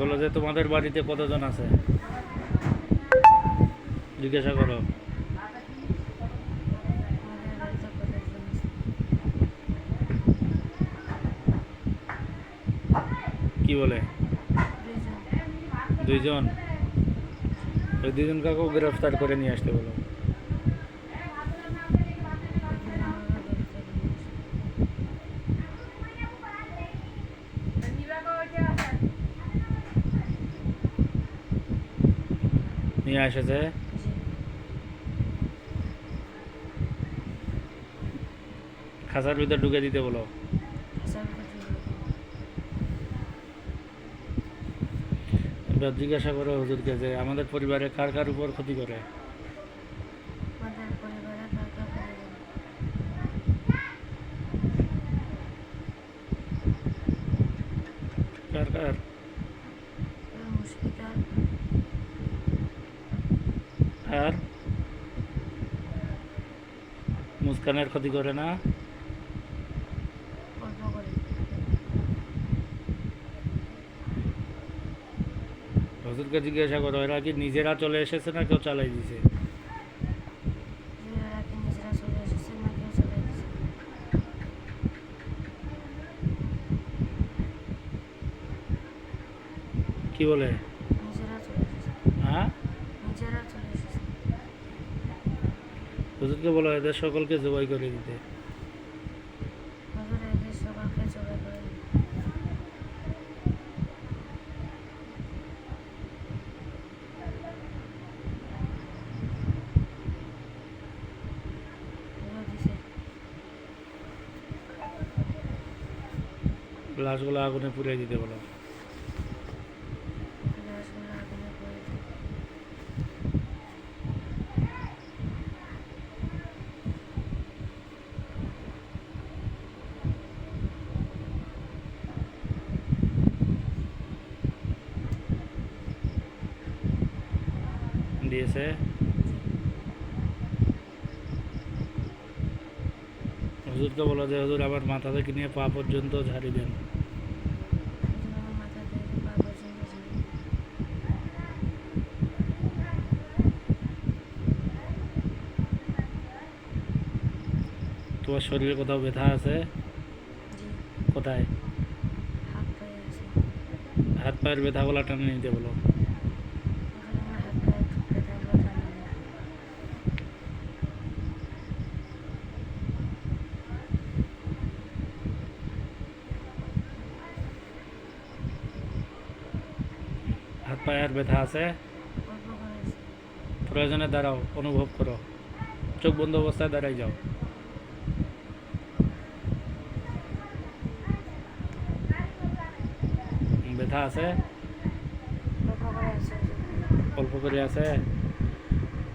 বলো যে তোমাদের বাড়িতে কতজন আছে, জিজ্ঞাসা করো। আমাদের বাড়িতে কতজন আছে? কি বলে? 2 জন। 2 জন? ওই 2 জন কাকেও গ্রেফতার করে নিয়ে আসতে বলো। ওই 2 জন আমাকে গ্রেফতার করে নিয়ে আসে। নিয়ে এসেছে, জি। খাঁচার ভিতর ঢুকে দিতে বলো। খাঁচার ভিতর ঢুকে দিল। এবার জিজ্ঞাসা করো হুজুরকে যে আমাদের পরিবারে কার কার উপর ক্ষতি করে। আমাদের পরিবারে কার কার ক্ষতি করে? কার কার? ওই মুশফিকার, আর মুস্কানের ক্ষতি করে না? অল্প করে। হুজুরকে জিজ্ঞাসা করো এরা কি নিজেরা চলে এসেছে না কেউ চালাই দিছে। যে এরা কি নিজেরা চলে এসেছে না কেউ চালাই দিছে? কি বলে? নিজেরা চলে এসেছে। হ্যাঁ, নিজেরা চলে এসেছে। হুজুরকে বলো এদের সকলকে জবাই করে দিতে। হুজুর এদের সবাইকে জবাই করে দিল। হুজুর দিছে। লাশগুলো আগুনে পুড়িয়ে দিতে বলো। লাশগুলো আগুনে পুড়িয়ে দিল। দিয়েছে। জি। হুজুরকে বলো যে হুজুর আমার মাথা থেকে নিয়ে পা পর্যন্ত ঝাড়ি দেন। হুজুর আমার মাথা থেকে পা পর্যন্ত ঝাড়ি দিল। তোমার শরীরে কোথাও ব্যথা আছে? জি। কোথায়? হাত পায়ে আছে। হাত পায়ের ব্যথাগুলো টানে নিতে বলো। হুজুর আমার হাত পায়ে ব্যথাগুলো টানিয়ে দিল। হাত পায়ে আর ব্যথা আছে? অল্প করে আছে। প্রয়োজনে দাঁড়াও, অনুভব করো। চোখ বন্ধ অবস্থায় দাঁড়াই যাও। ব্যথা আছে? অল্প করে আছে হুজুর। অল্প করে আছে?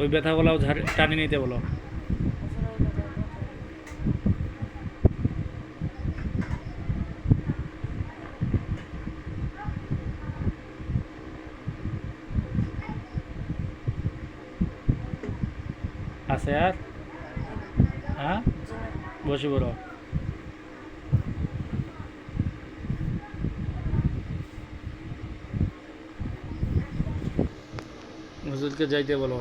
ওই ব্যথাগুলোও টানি নিতে বলো। হুজুর ওই ব্যথাগুলো টানিয়ে দিল। আছে আর? হ্যাঁ, জি না। বসে পড়ো। হুজুরকে যাইতে বলো।